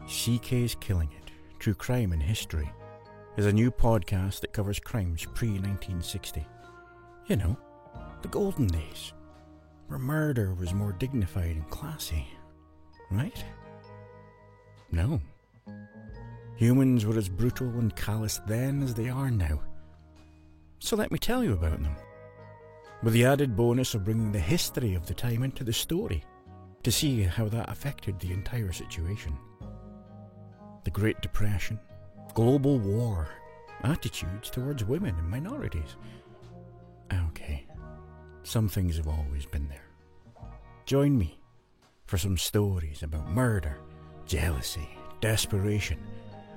CK's Killing It, True Crime and History, is a new podcast that covers crimes pre-1960. You know, the golden days, where murder was more dignified and classy, right? No. Humans were as brutal and callous then as they are now. So let me tell you about them, with the added bonus of bringing the history of the time into the story, to see how that affected the entire situation. The Great Depression, global war, attitudes towards women and minorities. Okay, some things have always been there. Join me for some stories about murder, jealousy, desperation,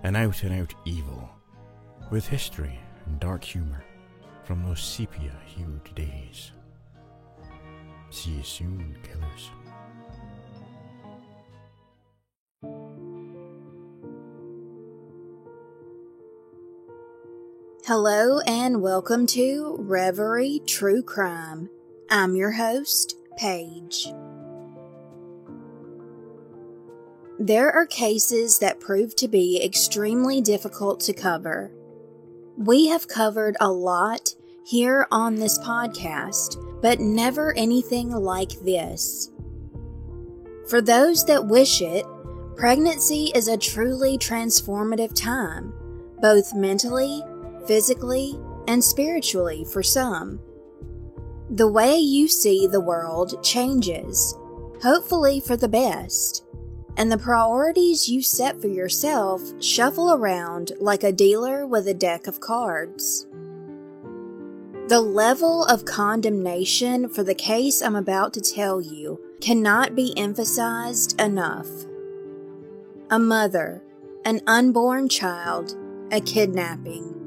and out-and-out evil, with history and dark humour from those sepia-hued days. See you soon, killers. Hello and welcome to Reverie True Crime. I'm your host, Paige. There are cases that prove to be extremely difficult to cover. We have covered a lot here on this podcast, but never anything like this. For those that wish it, pregnancy is a truly transformative time, both mentally, physically, and spiritually for some. The way you see the world changes, hopefully for the best, and the priorities you set for yourself shuffle around like a dealer with a deck of cards. The level of condemnation for the case I'm about to tell you cannot be emphasized enough. A mother, an unborn child, a kidnapping.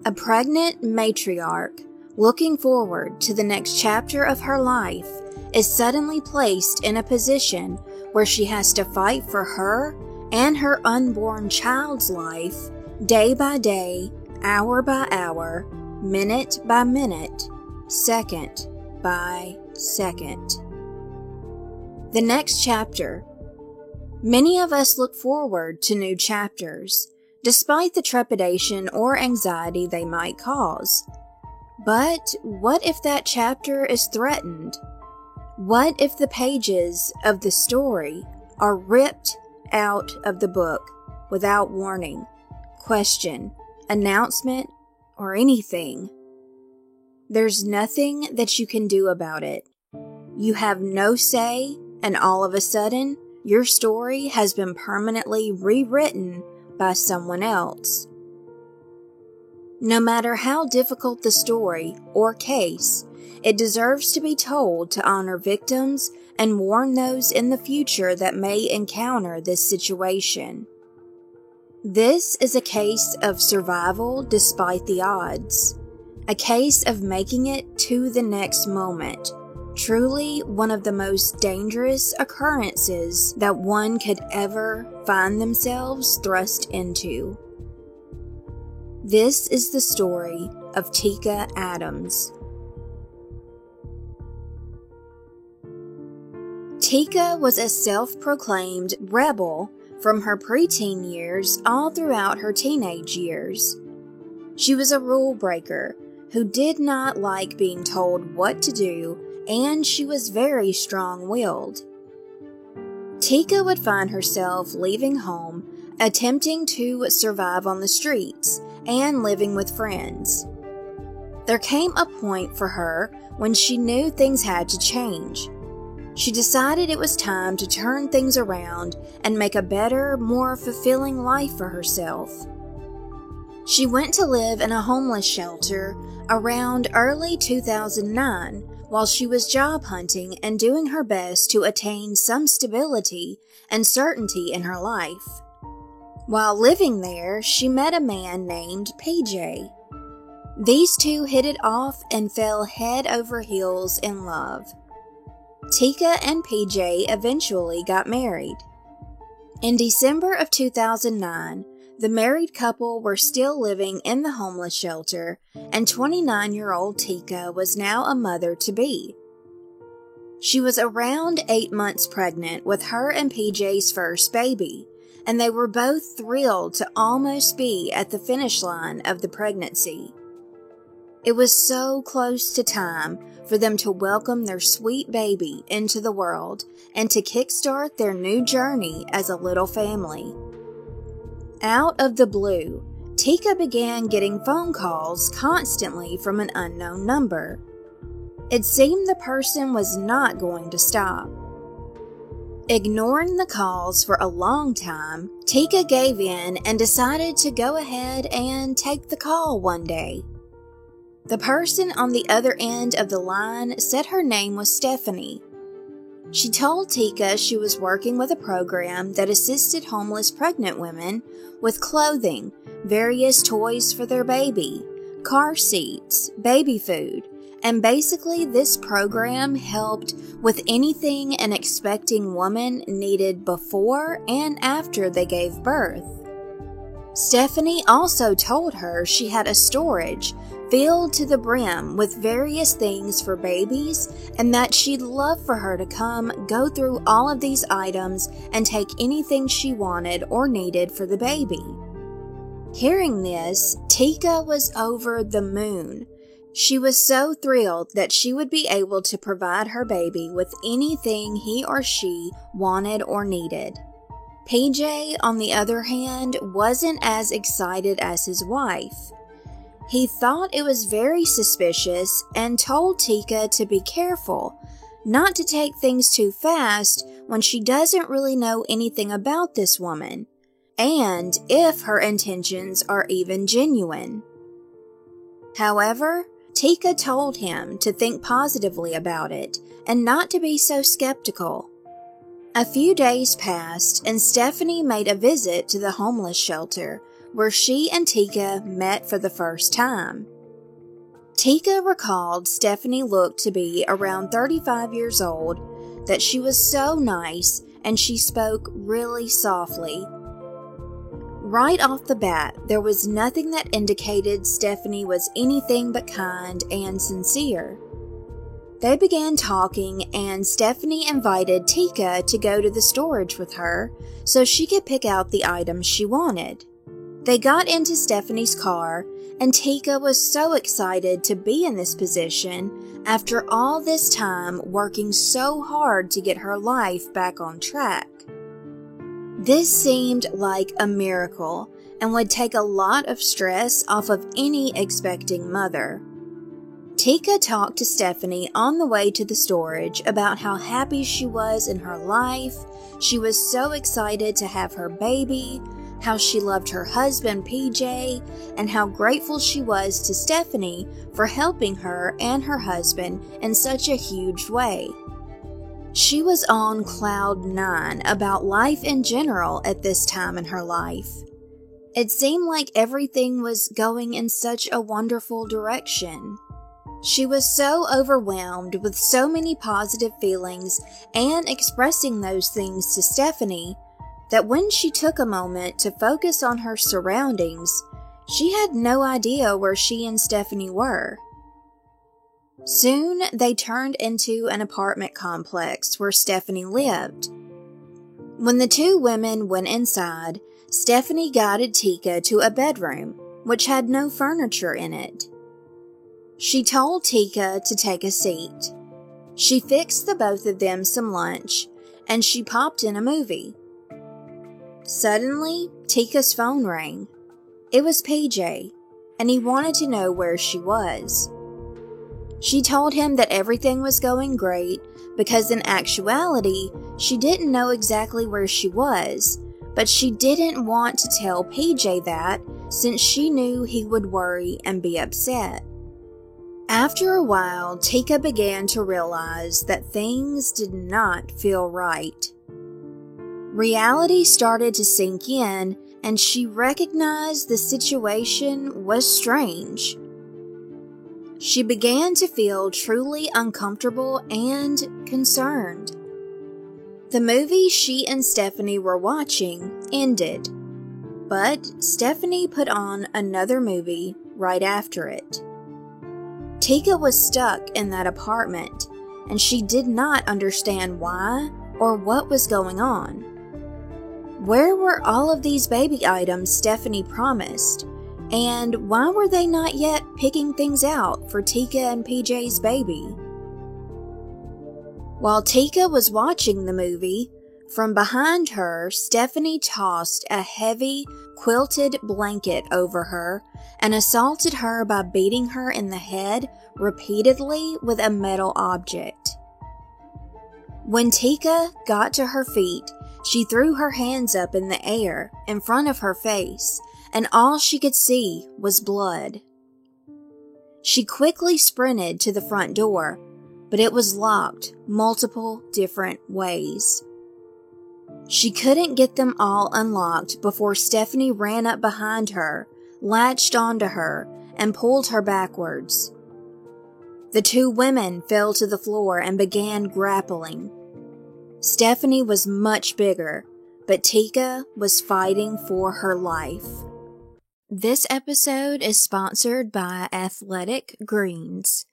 A pregnant matriarch, looking forward to the next chapter of her life, is suddenly placed in a position where she has to fight for her and her unborn child's life day by day, hour by hour, minute by minute, second by second. The next chapter. Many of us look forward to new chapters, despite the trepidation or anxiety they might cause. But what if that chapter is threatened? What if the pages of the story are ripped out of the book without warning, question, announcement, or anything? There's nothing that you can do about it. You have no say, and all of a sudden, your story has been permanently rewritten by someone else. No matter how difficult the story or case, it deserves to be told to honor victims and warn those in the future that may encounter this situation. This is a case of survival despite the odds, a case of making it to the next moment. Truly one of the most dangerous occurrences that one could ever find themselves thrust into. This is the story of Tika Adams. Tika was a self-proclaimed rebel from her preteen years all throughout her teenage years. She was a rule breaker who did not like being told what to do, and she was very strong-willed. Tika would find herself leaving home, attempting to survive on the streets, and living with friends. There came a point for her when she knew things had to change. She decided it was time to turn things around and make a better, more fulfilling life for herself. She went to live in a homeless shelter around early 2009, while she was job hunting and doing her best to attain some stability and certainty in her life. While living there, she met a man named PJ. These two hit it off and fell head over heels in love. Tika and PJ eventually got married. In December of 2009, the married couple were still living in the homeless shelter, and 29-year-old Tika was now a mother-to-be. She was around 8 months pregnant with her and PJ's first baby, and they were both thrilled to almost be at the finish line of the pregnancy. It was so close to time for them to welcome their sweet baby into the world and to kickstart their new journey as a little family. Out of the blue, Tika began getting phone calls constantly from an unknown number. It seemed the person was not going to stop. Ignoring the calls for a long time, Tika gave in and decided to go ahead and take the call one day. The person on the other end of the line said her name was Stephanie. She told Tika she was working with a program that assisted homeless pregnant women with clothing, various toys for their baby, car seats, baby food, and basically this program helped with anything an expecting woman needed before and after they gave birth. Stephanie also told her she had a storage filled to the brim with various things for babies and that she'd love for her to come go through all of these items and take anything she wanted or needed for the baby. Hearing this, Tika was over the moon. She was so thrilled that she would be able to provide her baby with anything he or she wanted or needed. PJ, on the other hand, wasn't as excited as his wife. He thought it was very suspicious and told Tika to be careful, not to take things too fast when she doesn't really know anything about this woman, and if her intentions are even genuine. However, Tika told him to think positively about it and not to be so skeptical. A few days passed and Stephanie made a visit to the homeless shelter where she and Tika met for the first time. Tika recalled Stephanie looked to be around 35 years old, that she was so nice, and she spoke really softly. Right off the bat, there was nothing that indicated Stephanie was anything but kind and sincere. They began talking, and Stephanie invited Tika to go to the storage with her so she could pick out the items she wanted. They got into Stephanie's car, and Tika was so excited to be in this position after all this time working so hard to get her life back on track. This seemed like a miracle and would take a lot of stress off of any expecting mother. Tika talked to Stephanie on the way to the storage about how happy she was in her life. She was so excited to have her baby, how she loved her husband PJ, and how grateful she was to Stephanie for helping her and her husband in such a huge way. She was on cloud 9 about life in general at this time in her life. It seemed like everything was going in such a wonderful direction. She was so overwhelmed with so many positive feelings and expressing those things to Stephanie that when she took a moment to focus on her surroundings, she had no idea where she and Stephanie were. Soon, they turned into an apartment complex where Stephanie lived. When the two women went inside, Stephanie guided Tika to a bedroom, which had no furniture in it. She told Tika to take a seat. She fixed the both of them some lunch, and she popped in a movie. Suddenly, Tika's phone rang. It was PJ, and he wanted to know where she was. She told him that everything was going great because in actuality, she didn't know exactly where she was, but she didn't want to tell PJ that since she knew he would worry and be upset. After a while, Tika began to realize that things did not feel right. Reality started to sink in, and she recognized the situation was strange. She began to feel truly uncomfortable and concerned. The movie she and Stephanie were watching ended, but Stephanie put on another movie right after it. Tika was stuck in that apartment, and she did not understand why or what was going on. Where were all of these baby items Stephanie promised? And why were they not yet picking things out for Tika and PJ's baby? While Tika was watching the movie, from behind her, Stephanie tossed a heavy, quilted blanket over her and assaulted her by beating her in the head repeatedly with a metal object. When Tika got to her feet, she threw her hands up in the air in front of her face, and all she could see was blood. She quickly sprinted to the front door, but it was locked multiple different ways. She couldn't get them all unlocked before Stephanie ran up behind her, latched onto her, and pulled her backwards. The two women fell to the floor and began grappling. Stephanie was much bigger, but Tika was fighting for her life. This episode is sponsored by Athletic Greens.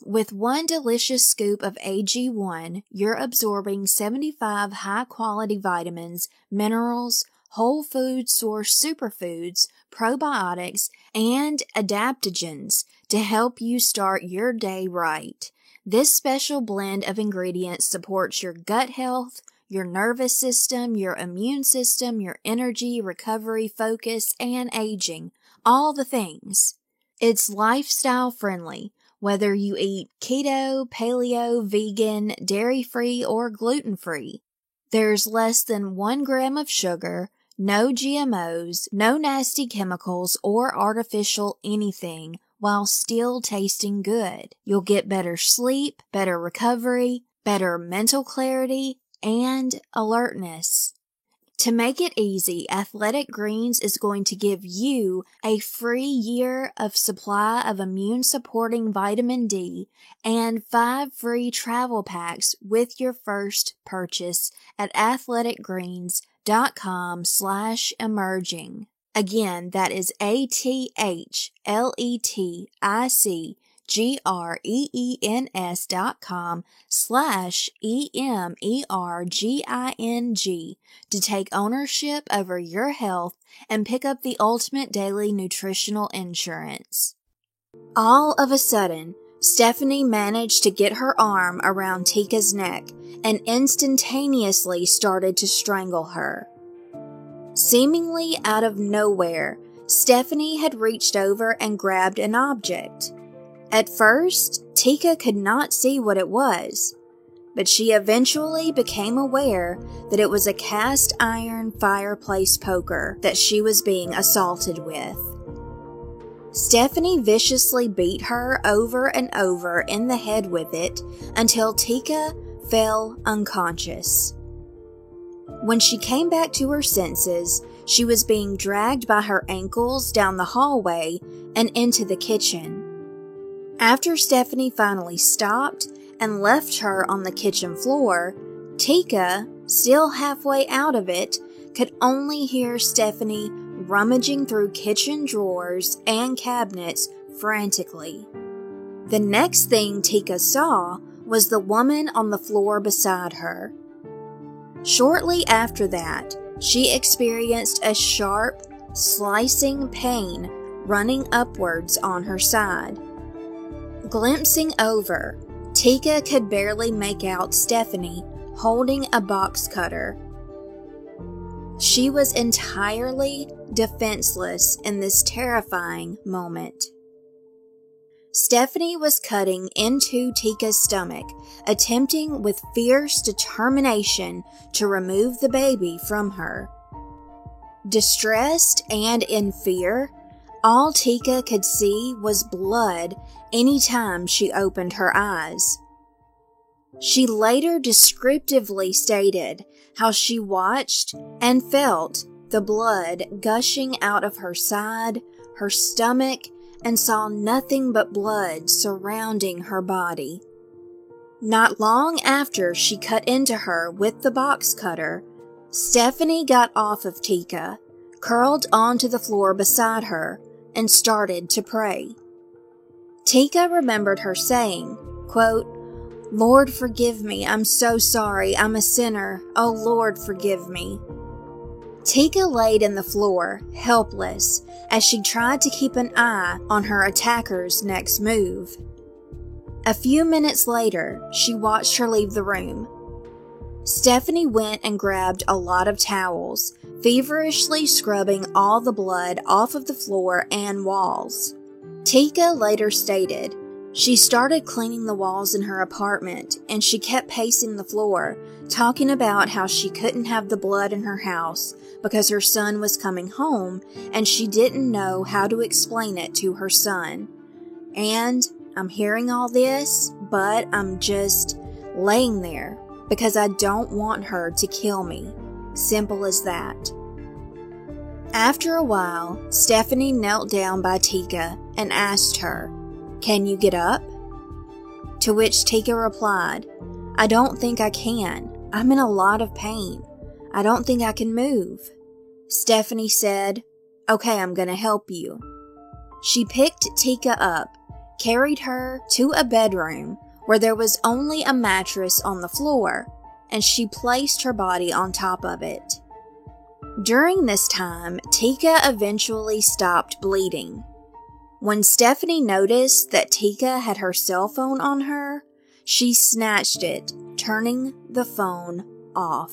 With one delicious scoop of AG1, you're absorbing 75 high-quality vitamins, minerals, whole food source superfoods, probiotics, and adaptogens to help you start your day right. This special blend of ingredients supports your gut health, your nervous system, your immune system, your energy, recovery, focus, and aging. All the things. It's lifestyle friendly. Whether you eat keto, paleo, vegan, dairy-free, or gluten-free. There's less than 1 gram of sugar, no GMOs, no nasty chemicals or artificial anything, while still tasting good. You'll get better sleep, better recovery, better mental clarity, and alertness. To make it easy, Athletic Greens is going to give you a free year of supply of immune-supporting vitamin D and 5 free travel packs with your first purchase at athleticgreens.com/emerging. Again, that is athleticgreens.com/EMERGING to take ownership over your health and pick up the ultimate daily nutritional insurance. All of a sudden, Stephanie managed to get her arm around Tika's neck and instantaneously started to strangle her. Seemingly out of nowhere, Stephanie had reached over and grabbed an object. At first, Tika could not see what it was, but she eventually became aware that it was a cast iron fireplace poker that she was being assaulted with. Stephanie viciously beat her over and over in the head with it until Tika fell unconscious. When she came back to her senses, she was being dragged by her ankles down the hallway and into the kitchen. After Stephanie finally stopped and left her on the kitchen floor, Tika, still halfway out of it, could only hear Stephanie rummaging through kitchen drawers and cabinets frantically. The next thing Tika saw was the woman on the floor beside her. Shortly after that, she experienced a sharp, slicing pain running upwards on her side. Glimpsing over, Tika could barely make out Stephanie holding a box cutter. She was entirely defenseless in this terrifying moment. Stephanie was cutting into Tika's stomach, attempting with fierce determination to remove the baby from her. Distressed and in fear, all Tika could see was blood any time she opened her eyes. She later descriptively stated how she watched and felt the blood gushing out of her side, her stomach, and saw nothing but blood surrounding her body. Not long after she cut into her with the box cutter, Stephanie got off of Tika, curled onto the floor beside her, and started to pray. Tika remembered her saying, quote, "Lord, forgive me. I'm so sorry. I'm a sinner. Oh, Lord, forgive me." Tika laid on the floor, helpless, as she tried to keep an eye on her attacker's next move. A few minutes later, she watched her leave the room. Stephanie went and grabbed a lot of towels, feverishly scrubbing all the blood off of the floor and walls. Tika later stated, she started cleaning the walls in her apartment, and she kept pacing the floor, talking about how she couldn't have the blood in her house because her son was coming home and she didn't know how to explain it to her son. And I'm hearing all this, but I'm just laying there because I don't want her to kill me. Simple as that. After a while, Stephanie knelt down by Tika and asked her, "Can you get up?" To which Tika replied, "I don't think I can. I'm in a lot of pain. I don't think I can move." Stephanie said, "Okay, I'm gonna help you." She picked Tika up, carried her to a bedroom where there was only a mattress on the floor, and she placed her body on top of it. During this time, Tika eventually stopped bleeding. When Stephanie noticed that Tika had her cell phone on her, she snatched it, turning the phone off.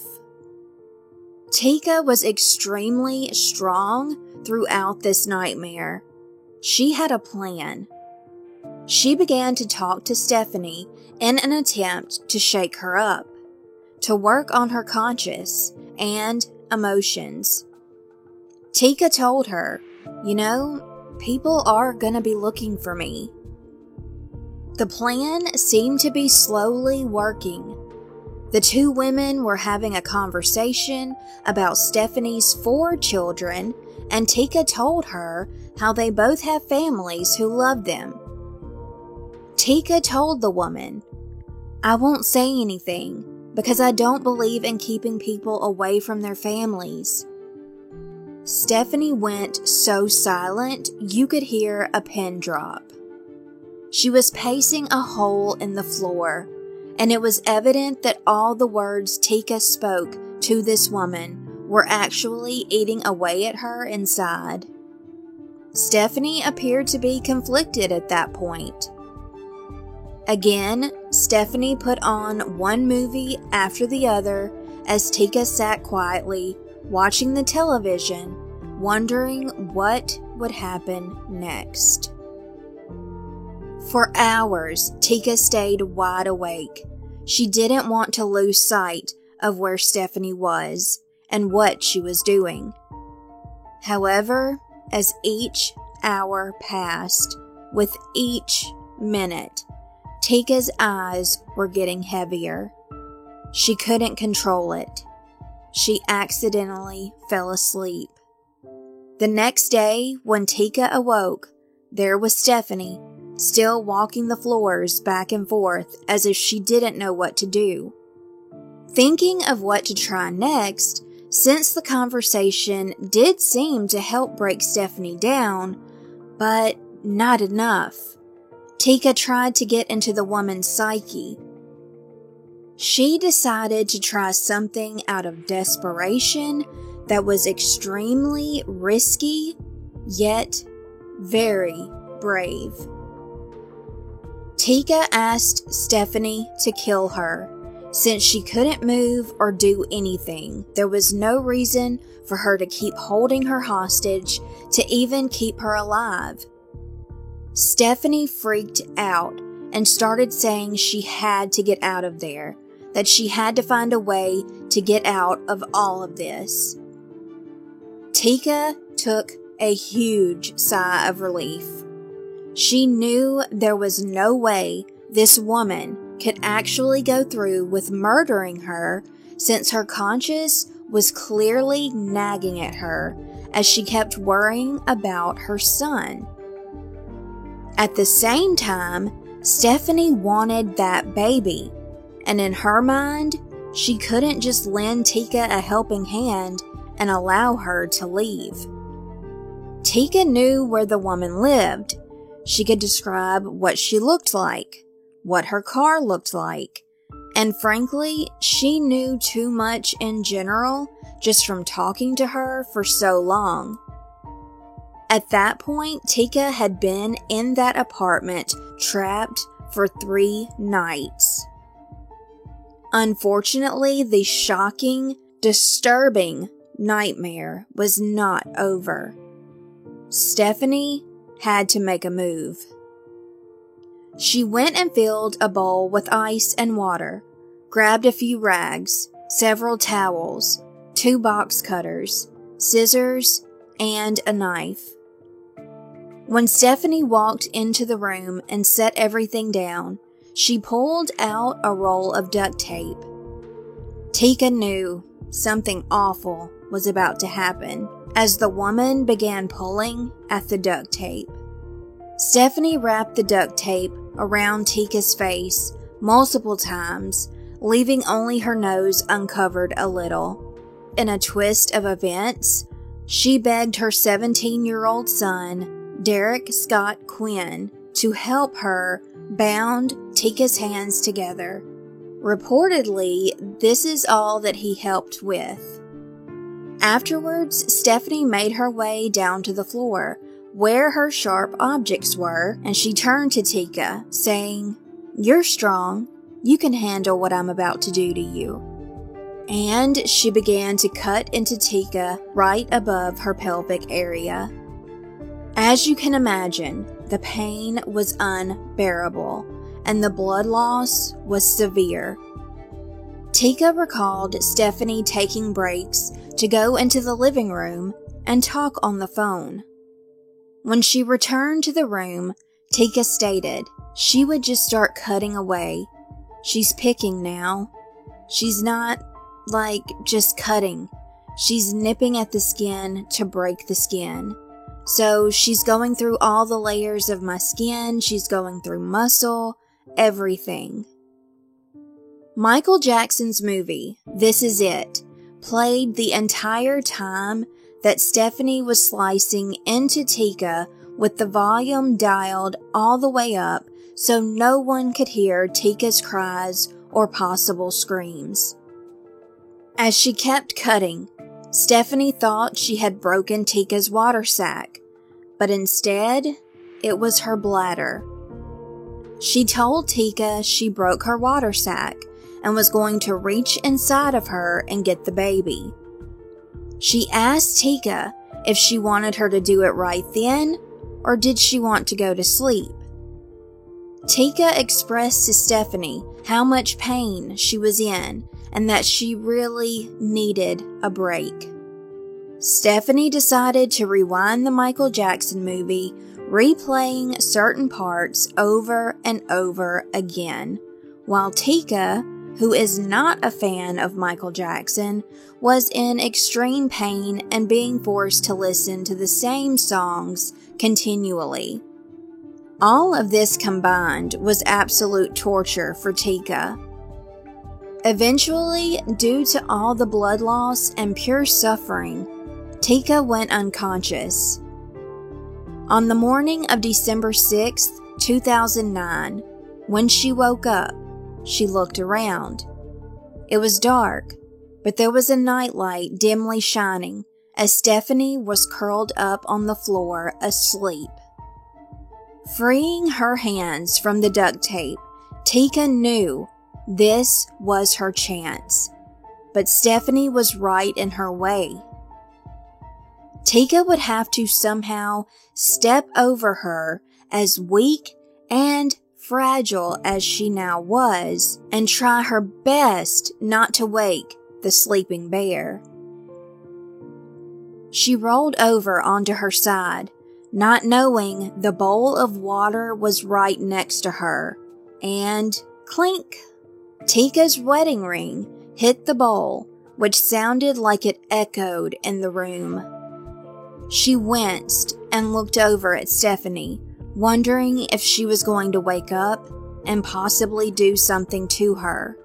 Tika was extremely strong throughout this nightmare. She had a plan. She began to talk to Stephanie in an attempt to shake her up, to work on her conscience and emotions. Tika told her, "You know, people are gonna be looking for me." The plan seemed to be slowly working. The two women were having a conversation about Stephanie's 4 children, and Tika told her how they both have families who love them. Tika told the woman, "I won't say anything because I don't believe in keeping people away from their families." Stephanie went so silent you could hear a pin drop. She was pacing a hole in the floor, and it was evident that all the words Tika spoke to this woman were actually eating away at her inside. Stephanie appeared to be conflicted at that point. Again, Stephanie put on one movie after the other as Tika sat quietly, watching the television, wondering what would happen next. For hours, Tika stayed wide awake. She didn't want to lose sight of where Stephanie was and what she was doing. However, as each hour passed, with each minute, Tika's eyes were getting heavier. She couldn't control it. She accidentally fell asleep. The next day, when Tika awoke, there was Stephanie, still walking the floors back and forth as if she didn't know what to do. Thinking of what to try next, since the conversation did seem to help break Stephanie down, but not enough, Tika tried to get into the woman's psyche. She decided to try something out of desperation that was extremely risky, yet very brave. Tika asked Stephanie to kill her. Since she couldn't move or do anything, there was no reason for her to keep holding her hostage, to even keep her alive. Stephanie freaked out and started saying she had to get out of there, that she had to find a way to get out of all of this. Tika took a huge sigh of relief. She knew there was no way this woman could actually go through with murdering her, since her conscience was clearly nagging at her as she kept worrying about her son. At the same time, Stephanie wanted that baby, and in her mind, she couldn't just lend Tika a helping hand and allow her to leave. Tika knew where the woman lived. She could describe what she looked like, what her car looked like, And frankly, she knew too much in general just from talking to her for so long. At that point, Tika had been in that apartment trapped for 3 nights. Unfortunately, the shocking, disturbing nightmare was not over. Stephanie had to make a move. She went and filled a bowl with ice and water, grabbed a few rags, several towels, 2 box cutters, scissors, and a knife. When Stephanie walked into the room and set everything down, she pulled out a roll of duct tape. Tika knew something awful was about to happen as the woman began pulling at the duct tape. Stephanie wrapped the duct tape around Tika's face multiple times, leaving only her nose uncovered a little. In a twist of events, she begged her 17-year-old son, Derek Scott Quinn, to help her bound Tika's hands together. Reportedly, this is all that he helped with. Afterwards, Stephanie made her way down to the floor, where her sharp objects were, and she turned to Tika, saying, "You're strong. You can handle what I'm about to do to you." And she began to cut into Tika right above her pelvic area. As you can imagine, the pain was unbearable, and the blood loss was severe. Tika recalled Stephanie taking breaks to go into the living room and talk on the phone. When she returned to the room, Tika stated she would just start cutting away. She's picking now. She's not, just cutting. She's nipping at the skin to break the skin. So she's going through all the layers of my skin, she's going through muscle, everything. Michael Jackson's movie, This Is It, played the entire time that Stephanie was slicing into Tika with the volume dialed all the way up so no one could hear Tika's cries or possible screams. As she kept cutting, Stephanie thought she had broken Tika's water sac, but instead, it was her bladder. She told Tika she broke her water sac and was going to reach inside of her and get the baby. She asked Tika if she wanted her to do it right then, or did she want to go to sleep. Tika expressed to Stephanie how much pain she was in and that she really needed a break. Stephanie decided to rewind the Michael Jackson movie, replaying certain parts over and over again, while Tika, who is not a fan of Michael Jackson, was in extreme pain and being forced to listen to the same songs continually. All of this combined was absolute torture for Tika. Eventually, due to all the blood loss and pure suffering, Tika went unconscious. On the morning of December 6, 2009, when she woke up, she looked around. It was dark, but there was a nightlight dimly shining as Stephanie was curled up on the floor asleep. Freeing her hands from the duct tape, Tika knew this was her chance, but Stephanie was right in her way. Tika would have to somehow step over her, as weak and fragile as she now was, and try her best not to wake the sleeping bear. She rolled over onto her side, not knowing the bowl of water was right next to her, and clink! Tika's wedding ring hit the bowl, which sounded like it echoed in the room. She winced and looked over at Stephanie, wondering if she was going to wake up and possibly do something to her.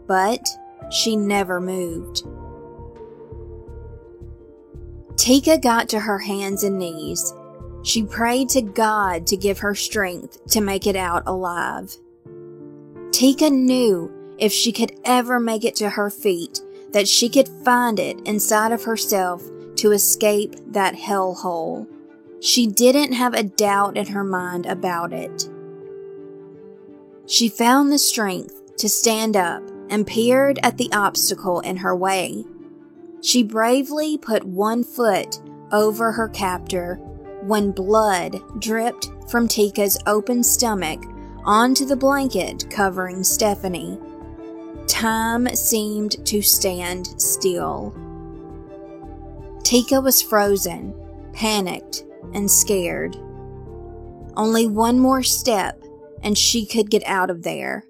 But she never moved. Tika got to her hands and knees. She prayed to God to give her strength to make it out alive. Tika knew if she could ever make it to her feet, that she could find it inside of herself to escape that hellhole. She didn't have a doubt in her mind about it. She found the strength to stand up and peered at the obstacle in her way. She bravely put one foot over her captor when blood dripped from Tika's open stomach onto the blanket covering Stephanie. Time seemed to stand still. Tika was frozen, panicked, and scared. Only one more step and she could get out of there.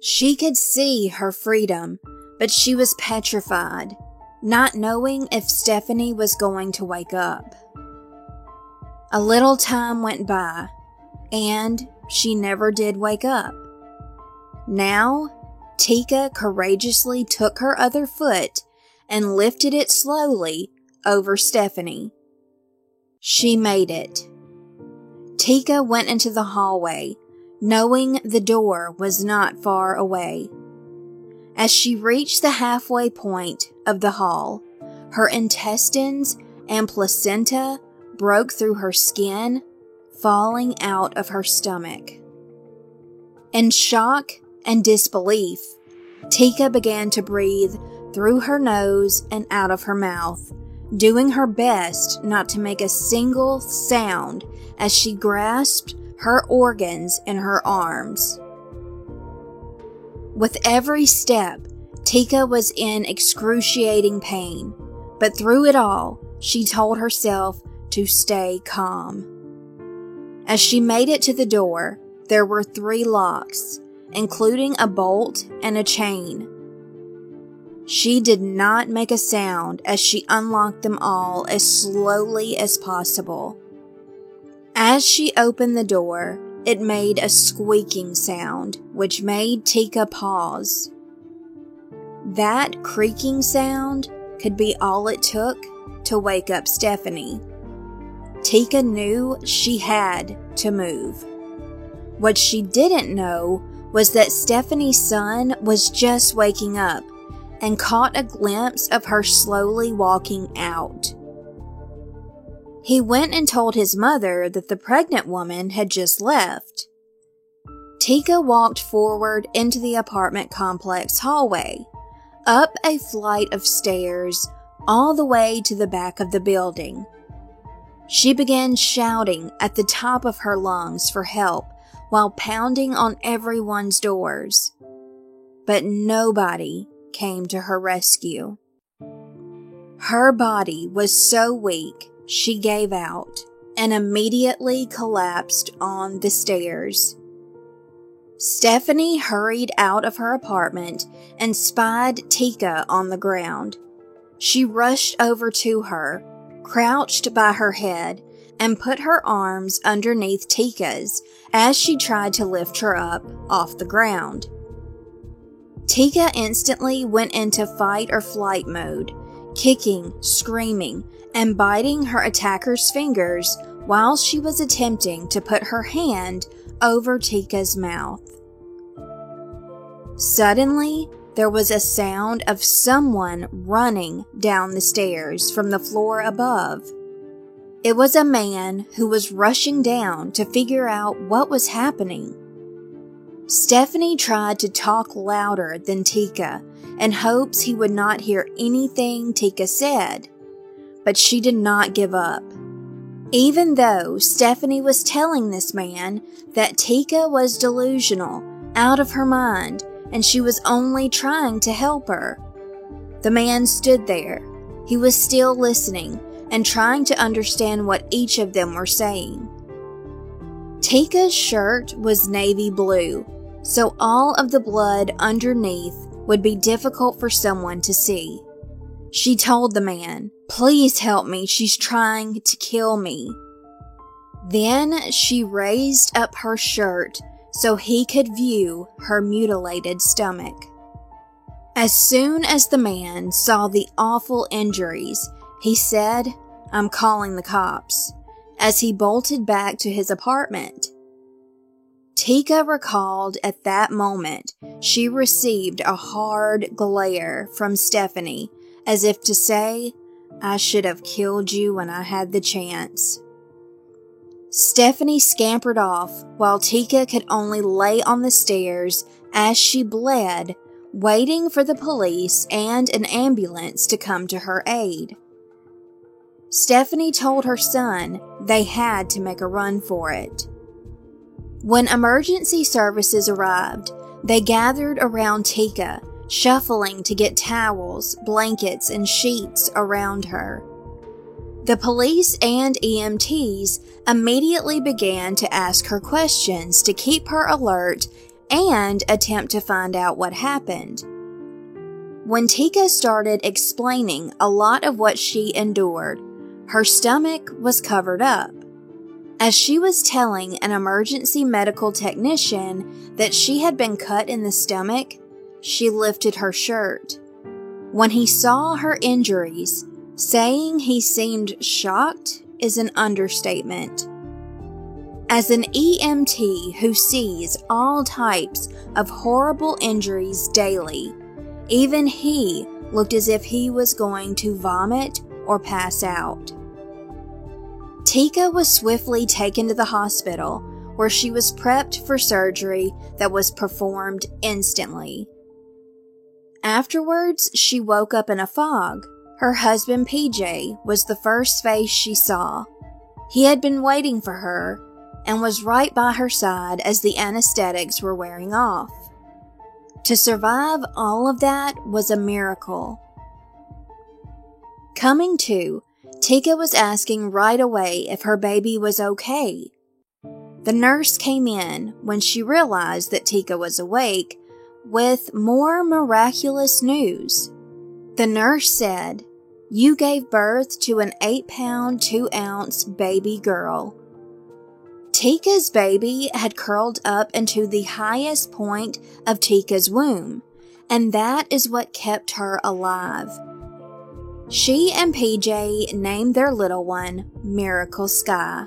She could see her freedom, but she was petrified, not knowing if Stephanie was going to wake up. A little time went by, and she never did wake up. Now, Tika courageously took her other foot and lifted it slowly over Stephanie. She made it. Tika went into the hallway, knowing the door was not far away. As she reached the halfway point of the hall, her intestines and placenta broke through her skin, falling out of her stomach. In shock and disbelief, Tika began to breathe through her nose and out of her mouth, doing her best not to make a single sound as she grasped her organs in her arms. With every step, Tika was in excruciating pain, but through it all, she told herself to stay calm. As she made it to the door, there were 3 locks, including a bolt and a chain. She did not make a sound as she unlocked them all as slowly as possible. As she opened the door, it made a squeaking sound, which made Tika pause. That creaking sound could be all it took to wake up Stephanie. Tika knew she had to move. What she didn't know was that Stephanie's son was just waking up and caught a glimpse of her slowly walking out. He went and told his mother that the pregnant woman had just left. Tika walked forward into the apartment complex hallway, up a flight of stairs, all the way to the back of the building. She began shouting at the top of her lungs for help while pounding on everyone's doors. But nobody came to her rescue. Her body was so weak, she gave out and immediately collapsed on the stairs. Stephanie hurried out of her apartment and spied Tika on the ground. She rushed over to her, crouched by her head, and put her arms underneath Tika's as she tried to lift her up off the ground. Tika instantly went into fight or flight mode, kicking, screaming, and biting her attacker's fingers while she was attempting to put her hand over Tika's mouth. Suddenly, there was a sound of someone running down the stairs from the floor above. It was a man who was rushing down to figure out what was happening. Stephanie tried to talk louder than Tika in hopes he would not hear anything Tika said, but she did not give up. Even though Stephanie was telling this man that Tika was delusional, out of her mind, and she was only trying to help her. The man stood there. He was still listening and trying to understand what each of them were saying. Tika's shirt was navy blue, so all of the blood underneath would be difficult for someone to see. She told the man, "Please help me, she's trying to kill me." Then she raised up her shirt so he could view her mutilated stomach. As soon as the man saw the awful injuries, he said, "I'm calling the cops," as he bolted back to his apartment. Tika recalled at that moment she received a hard glare from Stephanie, as if to say, "I should have killed you when I had the chance." Stephanie scampered off while Tika could only lay on the stairs as she bled, waiting for the police and an ambulance to come to her aid. Stephanie told her son they had to make a run for it. When emergency services arrived, they gathered around Tika, shuffling to get towels, blankets, and sheets around her. The police and EMTs immediately began to ask her questions to keep her alert and attempt to find out what happened. When Tika started explaining a lot of what she endured, her stomach was covered up. As she was telling an emergency medical technician that she had been cut in the stomach, she lifted her shirt. When he saw her injuries, saying he seemed shocked is an understatement. As an EMT who sees all types of horrible injuries daily, even he looked as if he was going to vomit or pass out. Tika was swiftly taken to the hospital, where she was prepped for surgery that was performed instantly. Afterwards, she woke up in a fog. Her husband PJ was the first face she saw. He had been waiting for her and was right by her side as the anesthetics were wearing off. To survive all of that was a miracle. Coming to, Tika was asking right away if her baby was okay. The nurse came in when she realized that Tika was awake with more miraculous news. The nurse said, "You gave birth to an 8-pound, 2-ounce baby girl." Tika's baby had curled up into the highest point of Tika's womb, and that is what kept her alive. She and PJ named their little one Miracle Sky,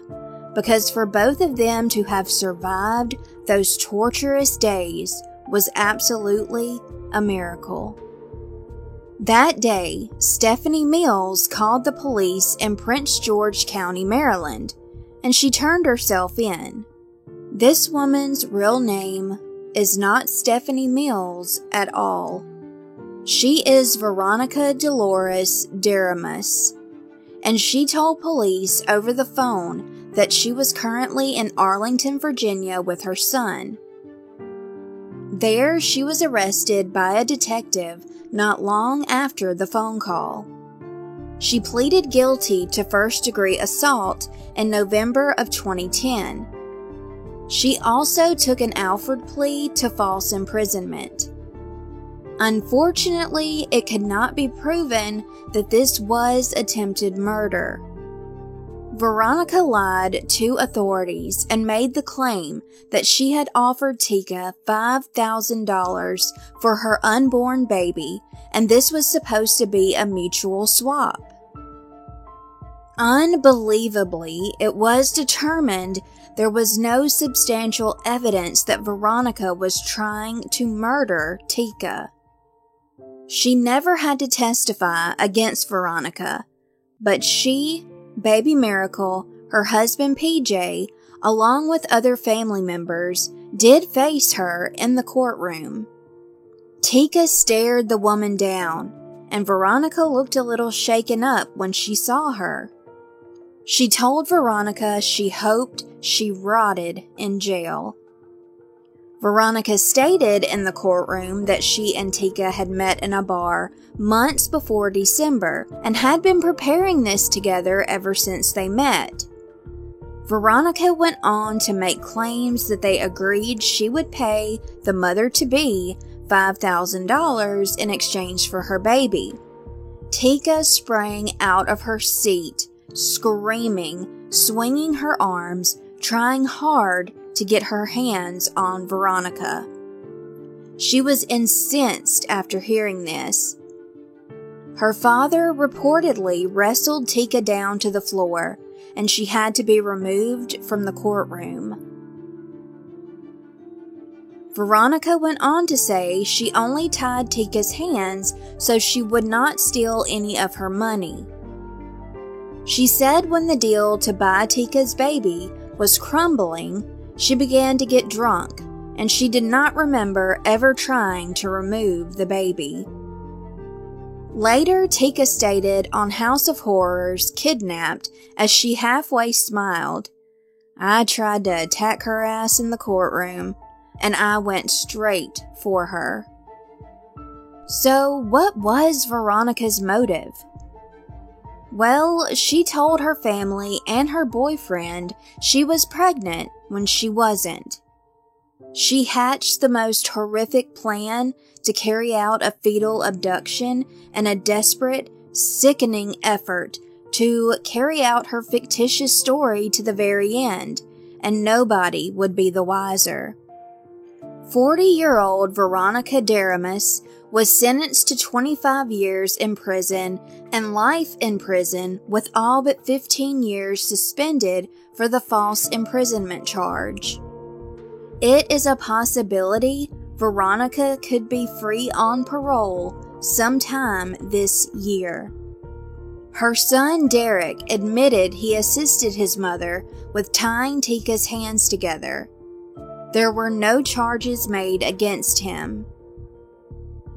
because for both of them to have survived those torturous days was absolutely a miracle. That day, Stephanie Mills called the police in Prince George County, Maryland, and she turned herself in. This woman's real name is not Stephanie Mills at all. She is Veronica Dolores Deramus, and she told police over the phone that she was currently in Arlington, Virginia with her son. There, she was arrested by a detective not long after the phone call. She pleaded guilty to first-degree assault in November of 2010. She also took an Alford plea to false imprisonment. Unfortunately, it could not be proven that this was attempted murder. Veronica lied to authorities and made the claim that she had offered Tika $5,000 for her unborn baby, and this was supposed to be a mutual swap. Unbelievably, it was determined there was no substantial evidence that Veronica was trying to murder Tika. She never had to testify against Veronica, but she, Baby Miracle, her husband PJ, along with other family members, did face her in the courtroom. Tika stared the woman down, and Veronica looked a little shaken up when she saw her. She told Veronica she hoped she rotted in jail. Veronica stated in the courtroom that she and Tika had met in a bar months before December and had been preparing this together ever since they met. Veronica went on to make claims that they agreed she would pay the mother-to-be $5,000 in exchange for her baby. Tika sprang out of her seat, screaming, swinging her arms, trying hard to get her hands on Veronica. She was incensed after hearing this. Her father reportedly wrestled Tika down to the floor, and she had to be removed from the courtroom. Veronica went on to say she only tied Tika's hands so she would not steal any of her money. She said when the deal to buy Tika's baby was crumbling, she began to get drunk, and she did not remember ever trying to remove the baby. Later, Tika stated on House of Horrors Kidnapped as she halfway smiled, "I tried to attack her ass in the courtroom, and I went straight for her." So, what was Veronica's motive? Well, she told her family and her boyfriend she was pregnant when she wasn't. She hatched the most horrific plan to carry out a fetal abduction and a desperate, sickening effort to carry out her fictitious story to the very end, and nobody would be the wiser. 40-year-old Veronica Deramus was sentenced to 25 years in prison and life in prison with all but 15 years suspended for the false imprisonment charge. It is a possibility Veronica could be free on parole sometime this year. Her son Derek admitted he assisted his mother with tying Tika's hands together. There were no charges made against him.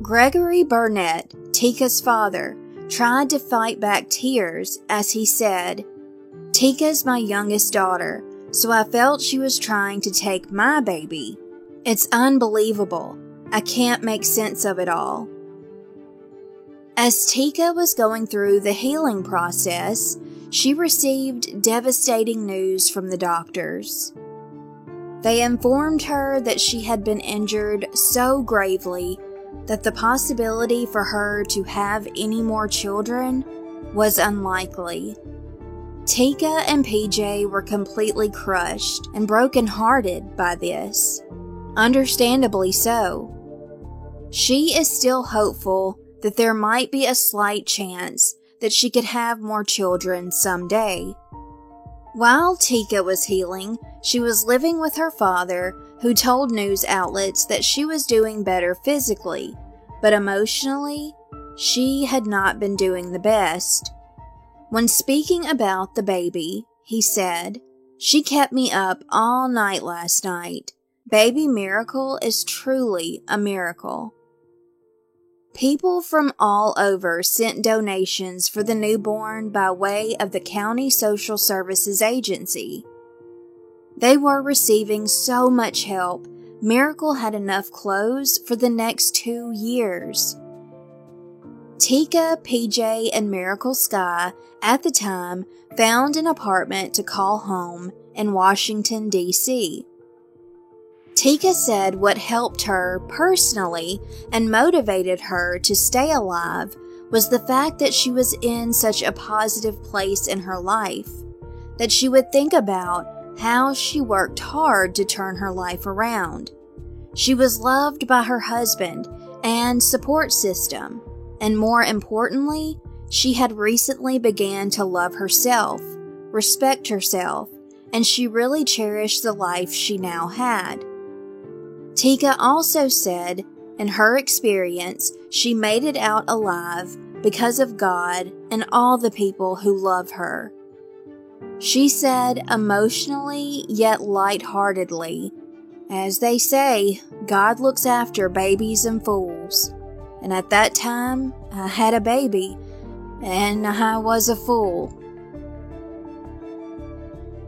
Gregory Burnett, Tika's father, tried to fight back tears as he said, "Tika's my youngest daughter, so I felt she was trying to take my baby. It's unbelievable. I can't make sense of it all." As Tika was going through the healing process, she received devastating news from the doctors. They informed her that she had been injured so gravely that the possibility for her to have any more children was unlikely. Tika and PJ were completely crushed and brokenhearted by this. Understandably so. She is still hopeful that there might be a slight chance that she could have more children someday. While Tika was healing, she was living with her father, who told news outlets that she was doing better physically, but emotionally, she had not been doing the best. When speaking about the baby, he said, "She kept me up all night last night. Baby Miracle is truly a miracle." People from all over sent donations for the newborn by way of the County Social Services Agency. They were receiving so much help, Miracle had enough clothes for the next 2 years. Tika, PJ, and Miracle Sky, at the time, found an apartment to call home in Washington, D.C. Tika said what helped her personally and motivated her to stay alive was the fact that she was in such a positive place in her life, that she would think about how she worked hard to turn her life around. She was loved by her husband and support system, and more importantly, she had recently began to love herself, respect herself, and she really cherished the life she now had. Tika also said, in her experience, she made it out alive because of God and all the people who love her. She said emotionally yet lightheartedly, "As they say, God looks after babies and fools. And at that time, I had a baby, and I was a fool."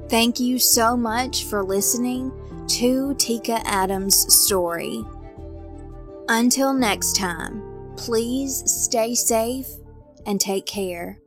Thank you so much for listening to Tika Adams' story. Until next time, please stay safe and take care.